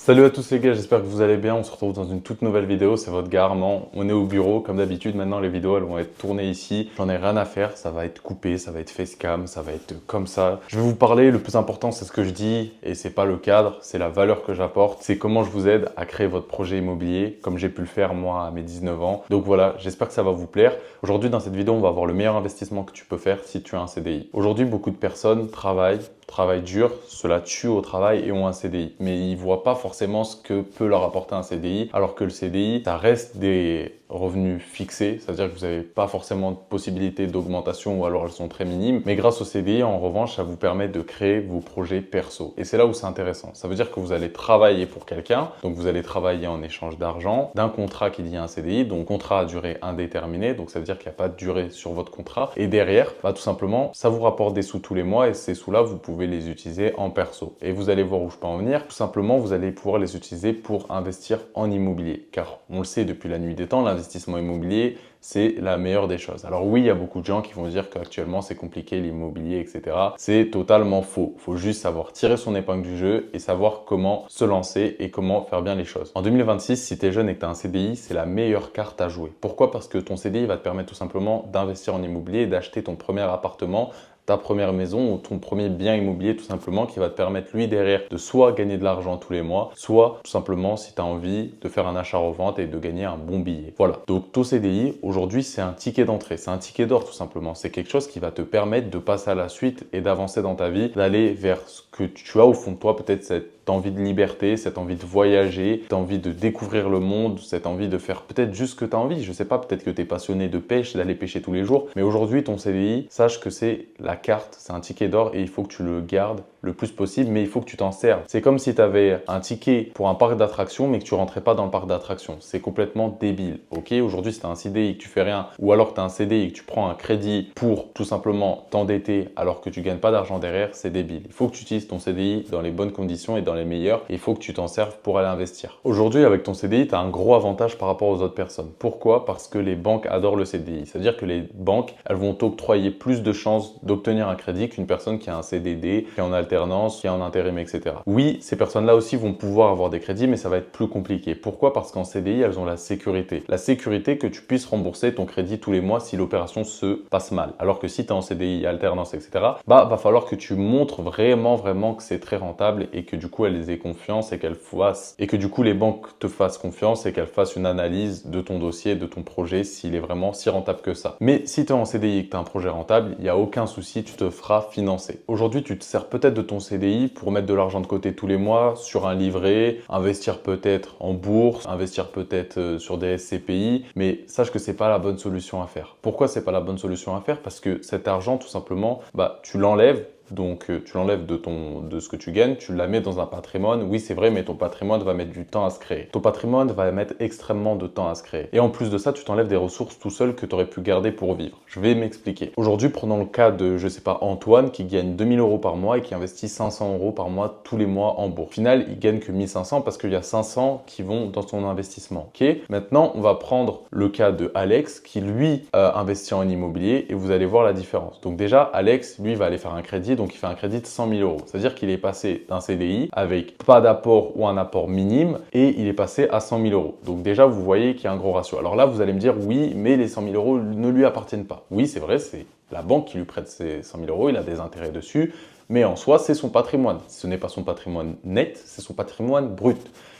Salut à tous les gars, j'espère que vous allez bien. On se retrouve dans une toute nouvelle vidéo, c'est votre gars Armand. On est au bureau, comme d'habitude. Maintenant, les vidéos elles vont être tournées ici. J'en ai rien à faire, ça va être coupé, ça va être facecam, ça va être comme ça. Je vais vous parler, le plus important c'est ce que je dis et c'est pas le cadre, c'est la valeur que j'apporte. C'est comment je vous aide à créer votre projet immobilier, comme j'ai pu le faire moi à mes 19 ans. Donc voilà, j'espère que ça va vous plaire. Aujourd'hui, dans cette vidéo, on va voir le meilleur investissement que tu peux faire si tu as un CDI. Aujourd'hui, beaucoup de personnes travaillent dur, cela tue au travail et ont un CDI. Mais ils ne voient pas forcément ce que peut leur apporter un CDI, alors que le CDI, ça reste des revenus fixés, c'est-à-dire que vous n'avez pas forcément de possibilité d'augmentation ou alors elles sont très minimes. Mais grâce au CDI, en revanche, ça vous permet de créer vos projets perso. Et c'est là où c'est intéressant. Ça veut dire que vous allez travailler pour quelqu'un, donc vous allez travailler en échange d'argent, d'un contrat qui dit un CDI, donc contrat à durée indéterminée, donc ça veut dire qu'il n'y a pas de durée sur votre contrat. Et derrière, tout simplement, ça vous rapporte des sous tous les mois et ces sous-là, vous pouvez les utiliser en perso. Et vous allez voir où je peux en venir. Tout simplement, vous allez pouvoir les utiliser pour investir en immobilier. Car on le sait depuis la nuit des temps, l'investissement immobilier, c'est la meilleure des choses. Alors oui, il y a beaucoup de gens qui vont dire qu'actuellement c'est compliqué l'immobilier, etc. C'est totalement faux. Il faut juste savoir tirer son épingle du jeu et savoir comment se lancer et comment faire bien les choses. En 2026, si tu es jeune et que tu as un CDI, c'est la meilleure carte à jouer. Pourquoi? Parce que ton CDI va te permettre tout simplement d'investir en immobilier et d'acheter ton premier appartement, ta première maison ou ton premier bien immobilier tout simplement qui va te permettre lui derrière de soit gagner de l'argent tous les mois, soit tout simplement si tu as envie de faire un achat-revente et de gagner un bon billet. Voilà, donc ton CDI aujourd'hui c'est un ticket d'entrée, c'est un ticket d'or tout simplement. C'est quelque chose qui va te permettre de passer à la suite et d'avancer dans ta vie, d'aller vers ce que tu as au fond de toi, peut-être cette envie de liberté, cette envie de voyager, cette envie de découvrir le monde, cette envie de faire peut-être juste ce que tu as envie. Je sais pas, peut-être que tu es passionné de pêche, d'aller pêcher tous les jours. Mais aujourd'hui, ton CDI, sache que c'est la carte, c'est un ticket d'or et il faut que tu le gardes le plus possible, mais il faut que tu t'en serves. C'est comme si tu avais un ticket pour un parc d'attractions, mais que tu rentrais pas dans le parc d'attractions. C'est complètement débile. Ok, aujourd'hui, si tu as un CDI et que tu fais rien, ou alors que tu as un CDI et que tu prends un crédit pour tout simplement t'endetter alors que tu gagnes pas d'argent derrière, c'est débile. Il faut que tu utilises ton CDI dans les bonnes conditions et dans les meilleures. Il faut que tu t'en serves pour aller investir. Aujourd'hui, avec ton CDI, tu as un gros avantage par rapport aux autres personnes. Pourquoi? Parce que les banques adorent le CDI. C'est-à-dire que les banques, elles vont t'octroyer plus de chances d'obtenir un crédit qu'une personne qui a un CDD, qui est en alternance, qui est en intérim, etc. Oui, ces personnes-là aussi vont pouvoir avoir des crédits, mais ça va être plus compliqué. Pourquoi? Parce qu'en CDI, elles ont la sécurité. La sécurité que tu puisses rembourser ton crédit tous les mois si l'opération se passe mal. Alors que si tu es en CDI, alternance, etc., va falloir que tu montres vraiment que c'est très rentable et que du coup, elles aient confiance et qu'elles fassent, et que du coup, les banques te fassent confiance et qu'elles fassent une analyse de ton dossier, de ton projet, s'il est vraiment si rentable que ça. Mais si tu es en CDI et que tu as un projet rentable, il n'y a aucun souci, tu te feras financer. Aujourd'hui, tu te sers peut-être de ton CDI pour mettre de l'argent de côté tous les mois sur un livret, investir peut-être en bourse, investir peut-être sur des SCPI, mais sache que c'est pas la bonne solution à faire. Pourquoi c'est pas la bonne solution à faire? Parce que cet argent, tout simplement, tu l'enlèves. Donc, tu l'enlèves de ce que tu gagnes, tu la mets dans un patrimoine. Oui, c'est vrai, mais ton patrimoine va mettre du temps à se créer. Ton patrimoine va mettre extrêmement de temps à se créer. Et en plus de ça, tu t'enlèves des ressources tout seul que tu aurais pu garder pour vivre. Je vais m'expliquer. Aujourd'hui, prenons le cas de, je sais pas, Antoine qui gagne 2000 € par mois et qui investit 500 € par mois tous les mois en bourse. Au final, il gagne que 1500 parce qu'il y a 500 qui vont dans son investissement. Ok? Maintenant, on va prendre le cas de Alex qui, lui, investit en immobilier et vous allez voir la différence. Donc déjà, Alex, lui, va aller faire un crédit. Donc, il fait un crédit de 100 000 €. C'est-à-dire qu'il est passé d'un CDI avec pas d'apport ou un apport minime et il est passé à 100 000 €. Donc, déjà, vous voyez qu'il y a un gros ratio. Alors là, vous allez me dire, oui, mais les 100 000 € ne lui appartiennent pas. Oui, c'est vrai, c'est la banque qui lui prête ces 100 000 €. Il a des intérêts dessus. Mais en soi, c'est son patrimoine. Ce n'est pas son patrimoine net, c'est son patrimoine brut.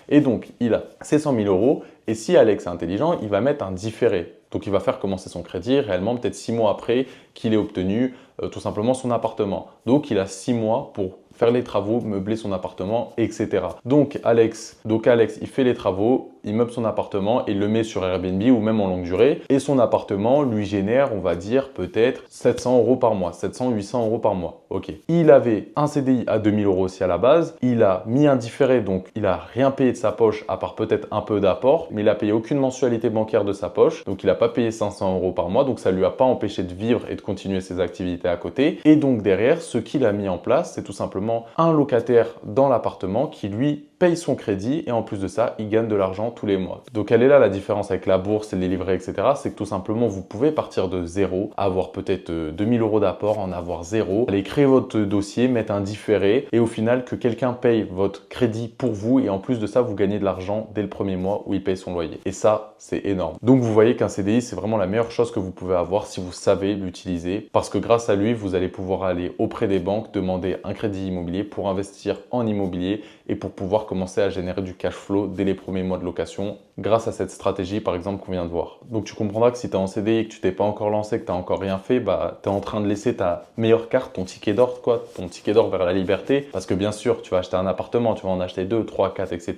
Et donc, il a ces 100 000 €. Et si Alex est intelligent, il va mettre un différé. Donc, il va faire commencer son crédit réellement peut-être 6 mois après qu'il ait obtenu tout simplement son appartement. Donc, il a 6 mois pour faire les travaux, meubler son appartement, etc. Donc Alex, il fait les travaux, il meuble son appartement et il le met sur Airbnb ou même en longue durée. Et son appartement lui génère, on va dire, peut-être 700 € par mois, 700-800 € par mois. Ok. Il avait un CDI à 2000 € aussi à la base. Il a mis un différé, donc il n'a rien payé de sa poche, à part peut-être un peu d'apport, mais il n'a payé aucune mensualité bancaire de sa poche. Donc il n'a pas payé 500 € par mois, donc ça ne lui a pas empêché de vivre et de continuer ses activités à côté. Et donc derrière, ce qu'il a mis en place, c'est tout simplement un locataire dans l'appartement qui lui paye son crédit et en plus de ça, il gagne de l'argent tous les mois. Donc elle est là la différence avec la bourse et les livrets, etc. C'est que tout simplement, vous pouvez partir de zéro, avoir peut-être 2000 € d'apport, en avoir zéro, aller créer votre dossier, mettre un différé et au final que quelqu'un paye votre crédit pour vous et en plus de ça, vous gagnez de l'argent dès le premier mois où il paye son loyer. Et ça, c'est énorme. Donc vous voyez qu'un CDI, c'est vraiment la meilleure chose que vous pouvez avoir si vous savez l'utiliser parce que grâce à lui, vous allez pouvoir aller auprès des banques, demander un crédit immobilier pour investir en immobilier et pour pouvoir commencer à générer du cash flow dès les premiers mois de location grâce à cette stratégie par exemple qu'on vient de voir. Donc tu comprendras que si tu es en CDI et que tu t'es pas encore lancé, que tu n'as encore rien fait, bah, tu es en train de laisser ta meilleure carte, ton ticket d'or, quoi, ton ticket d'or vers la liberté. Parce que bien sûr, tu vas acheter un appartement, tu vas en acheter 2, 3, 4, etc.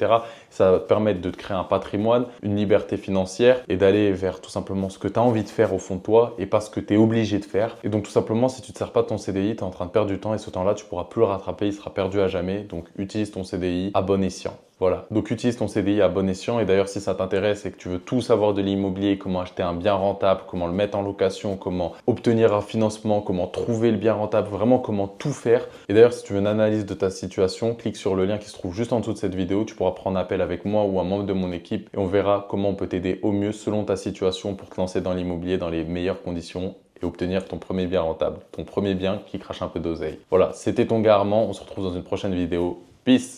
Ça va te permettre de te créer un patrimoine, une liberté financière et d'aller vers tout simplement ce que tu as envie de faire au fond de toi et pas ce que tu es obligé de faire. Et donc tout simplement, si tu ne te sers pas de ton CDI, tu es en train de perdre du temps et ce temps-là, tu ne pourras plus le rattraper, il sera perdu à jamais. Donc utilise ton CDI à bon escient. Voilà, donc utilise ton CDI à bon escient et d'ailleurs si ça t'intéresse et que tu veux tout savoir de l'immobilier, comment acheter un bien rentable, comment le mettre en location, comment obtenir un financement, comment trouver le bien rentable, vraiment comment tout faire. Et d'ailleurs si tu veux une analyse de ta situation, clique sur le lien qui se trouve juste en dessous de cette vidéo, tu pourras prendre appel avec moi ou un membre de mon équipe et on verra comment on peut t'aider au mieux selon ta situation pour te lancer dans l'immobilier dans les meilleures conditions et obtenir ton premier bien rentable, ton premier bien qui crache un peu d'oseille. Voilà, c'était ton gars Armand, on se retrouve dans une prochaine vidéo. Peace!